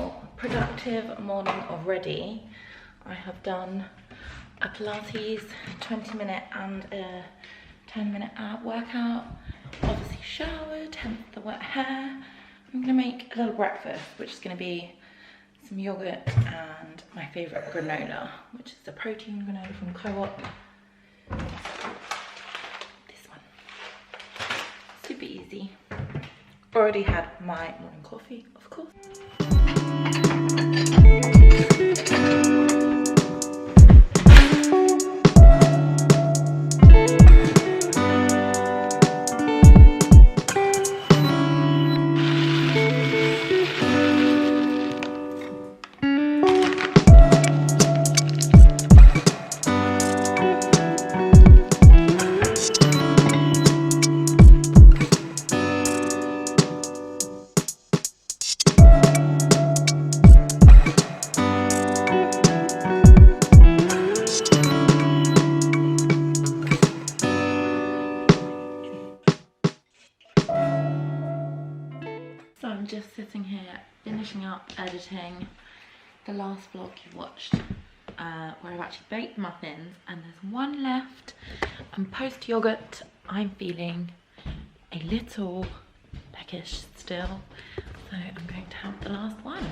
Well, productive morning already. I have done a Pilates 20-minute and a 10-minute ab workout. Obviously showered, hence the wet hair. I'm gonna make a little breakfast, which is gonna be some yogurt and my favorite granola, which is the protein granola from Co-op. This one, super easy. Already had my morning coffee, of course. So I'm just sitting here finishing up editing the last vlog you watched, where I've actually baked muffins, and there's one left. And post yogurt, I'm feeling a little peckish still, so I'm going to have the last one.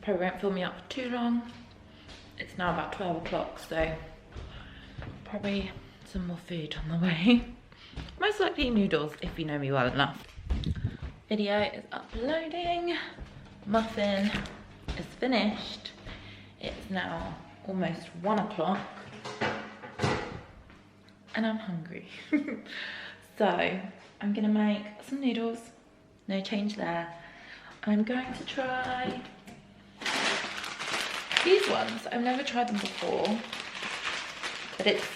Probably won't fill me up for too long. It's now about 12 o'clock, so probably some more food on the way. Most likely noodles, if you know me well enough. Video is uploading. Muffin is finished. It's now almost 1 o'clock and I'm hungry. So I'm gonna make some noodles, no change there. I'm going to try these ones. I've never tried them before, but it's,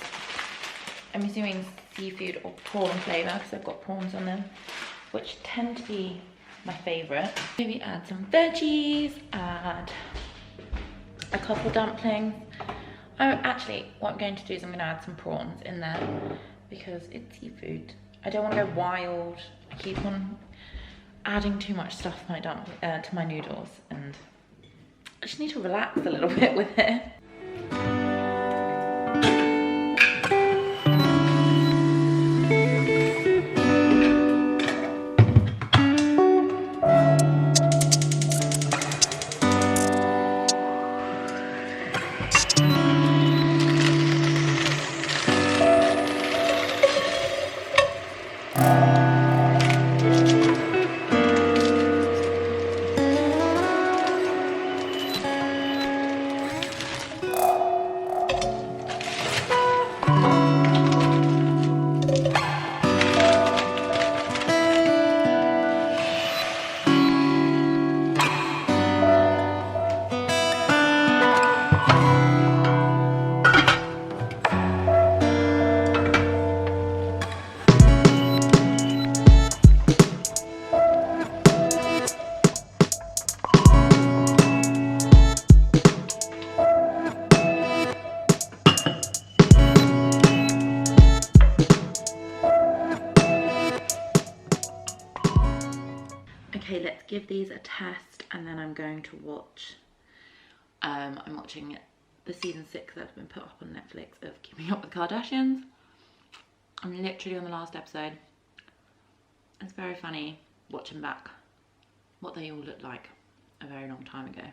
I'm assuming, seafood or prawn flavour because I've got prawns on them, which tend to be my favourite. Maybe add some veggies, add a couple dumplings. Oh, actually, what I'm going to do is I'm going to add some prawns in there because it's seafood. I don't want to go wild. I keep on adding too much stuff to my noodles, and I just need to relax a little bit with it. Okay, let's give these a test and then I'm going to watch, I'm watching the season 6 that's been put up on Netflix of Keeping Up with the Kardashians. I'm literally on the last episode. It's very funny watching back what they all looked like a very long time ago.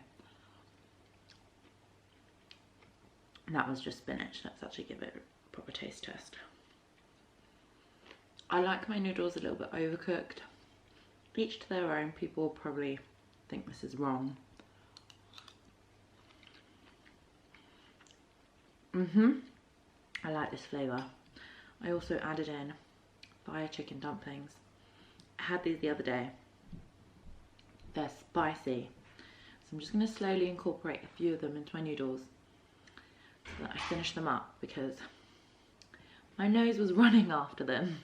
And that was just spinach. Let's actually give it a proper taste test. I like my noodles a little bit overcooked. Each to their own. People will probably think this is wrong. I like this flavour. I also added in fire chicken dumplings. I had these the other day. They're spicy. So I'm just going to slowly incorporate a few of them into my noodles so that I finish them up, because my nose was running after them.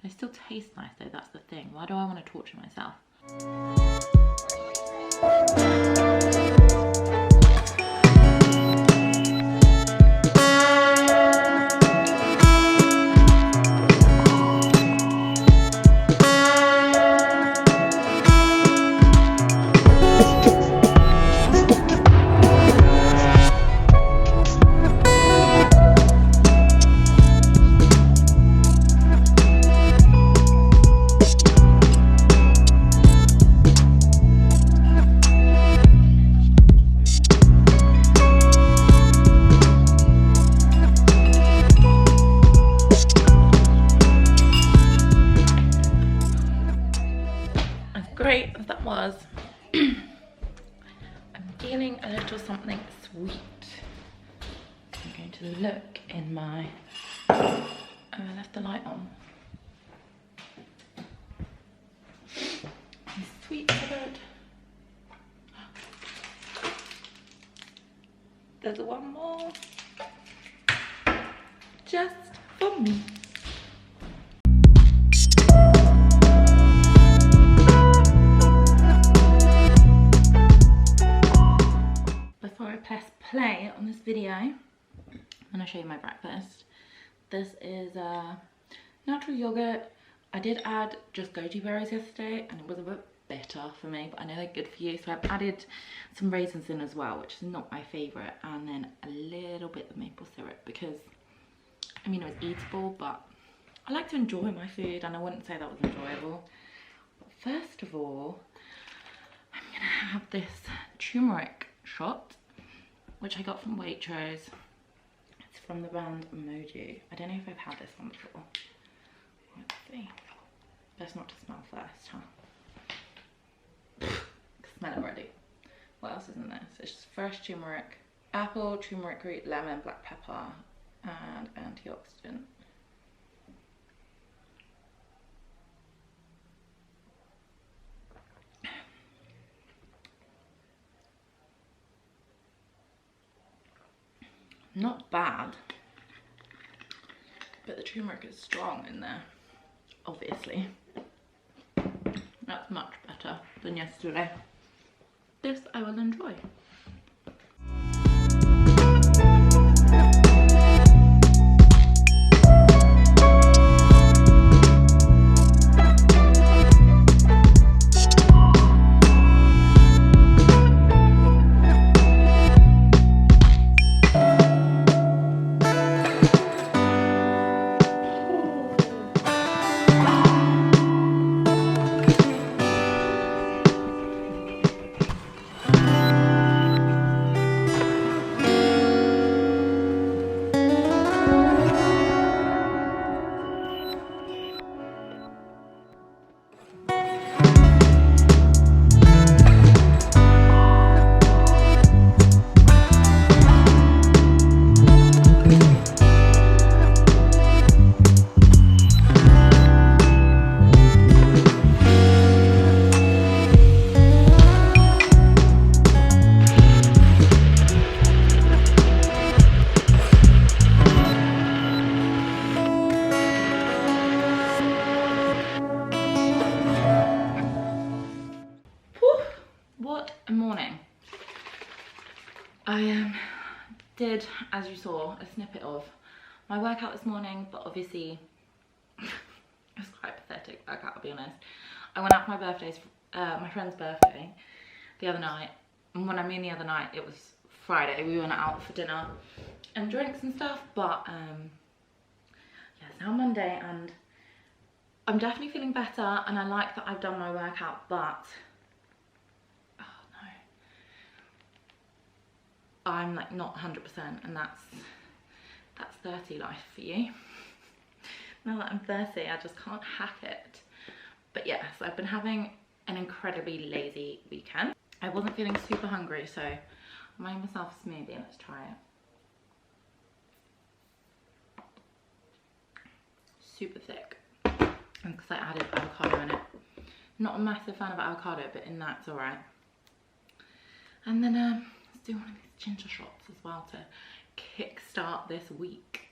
They still taste nice though, that's the thing. Why do I want to torture myself? as that was, I'm feeling a little something sweet. I'm going to look in my, oh, I left the light on. Sweet cupboard. There's one more, just for me. Before I press play on this video, I'm gonna show you my breakfast. This is natural yogurt. I did add just goji berries yesterday and it was a bit bitter for me, but I know they're good for you, so I've added some raisins in as well, which is not my favourite, and then a little bit of maple syrup because, I mean, it was eatable, but I like to enjoy my food and I wouldn't say that was enjoyable. But first of all, I'm gonna have this turmeric shot, which I got from Waitrose. It's from the brand Moju. I don't know if I've had this one before. Let's see. Best not to smell first, huh? Smell it already. What else is in this? It's just fresh turmeric, apple, turmeric root, lemon, black pepper, and antioxidant. Not bad, but the turmeric is strong in there, obviously. That's much better than yesterday. This I will enjoy. What a morning. I did, as you saw, a snippet of my workout this morning, but obviously it was quite a pathetic workout, I'll be honest. I went out for my friend's birthday the other night, and when I mean the other night, it was Friday. We went out for dinner and drinks and stuff, but yeah, it's now Monday and I'm definitely feeling better and I like that I've done my workout, but I'm like not 100%, and that's 30 life for you. Now that I'm 30, I just can't hack it. But yes, I've been having an incredibly lazy weekend. I wasn't feeling super hungry, so I made myself a smoothie. Let's try it. Super thick, and because I added avocado in it. Not a massive fan of avocado, but in that it's alright. And then let's do one of these ginger shots as well to kickstart this week.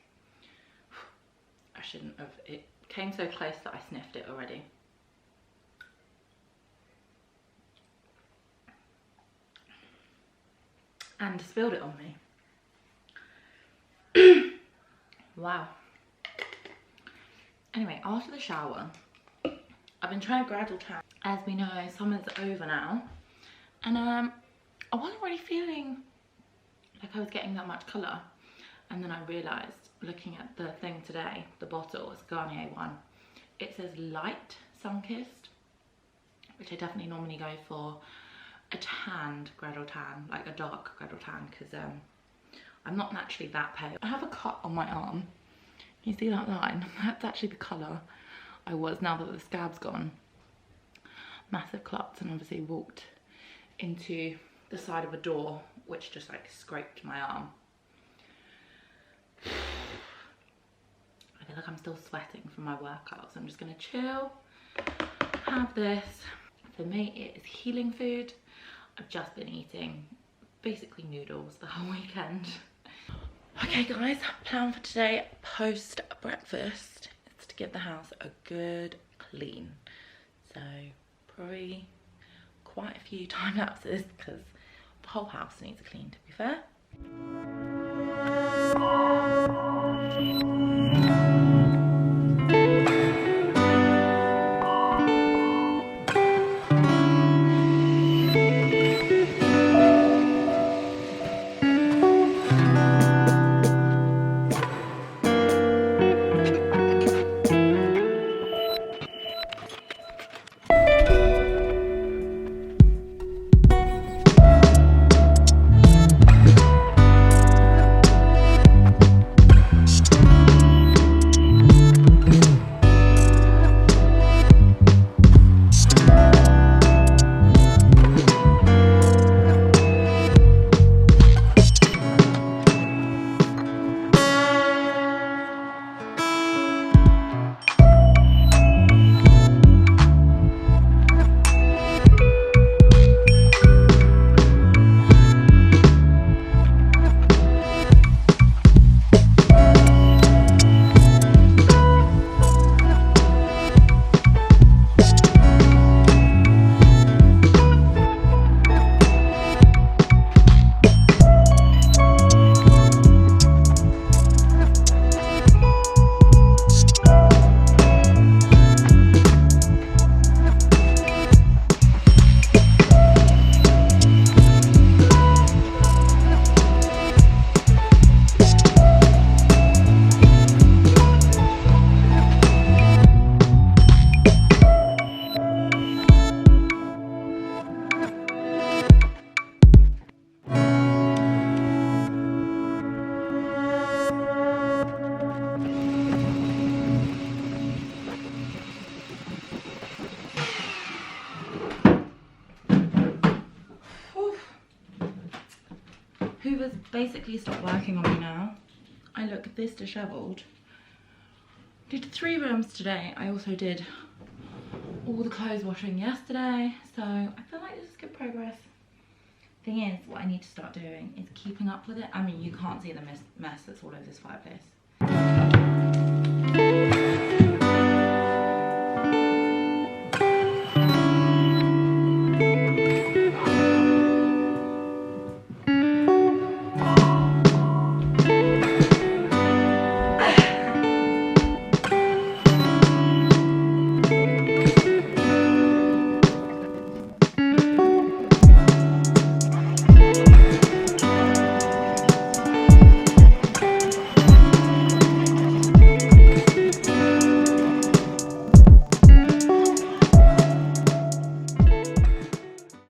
I shouldn't have, it came so close that I sniffed it already. And spilled it on me. Wow. Anyway, after the shower, I've been trying gradual tan. As we know, summer's over now, and I wasn't really feeling like I was getting that much colour, and then I realised, looking at the thing today, the bottle, it's Garnier one, it says light sun-kissed, which I definitely normally go for a tanned gradual tan, like a dark gradual tan, because I'm not naturally that pale. I have a cut on my arm. Can you see that line? That's actually the colour I was now that the scab's gone. massive clutch and obviously walked into the side of a door, which just like scraped my arm. I feel like I'm still sweating from my workout, so I'm just gonna chill, have this. For me, it is healing food. I've just been eating basically noodles the whole weekend. Okay guys, plan for today post breakfast is to give the house a good clean. So probably quite a few time lapses because the whole house needs a clean, to be fair. Hoover's basically stopped working on me now. I look this dishevelled. Did 3 rooms today. I also did all the clothes washing yesterday, so I feel like this is good progress. Thing is, what I need to start doing is keeping up with it. I mean, you can't see the mess that's all over this fireplace.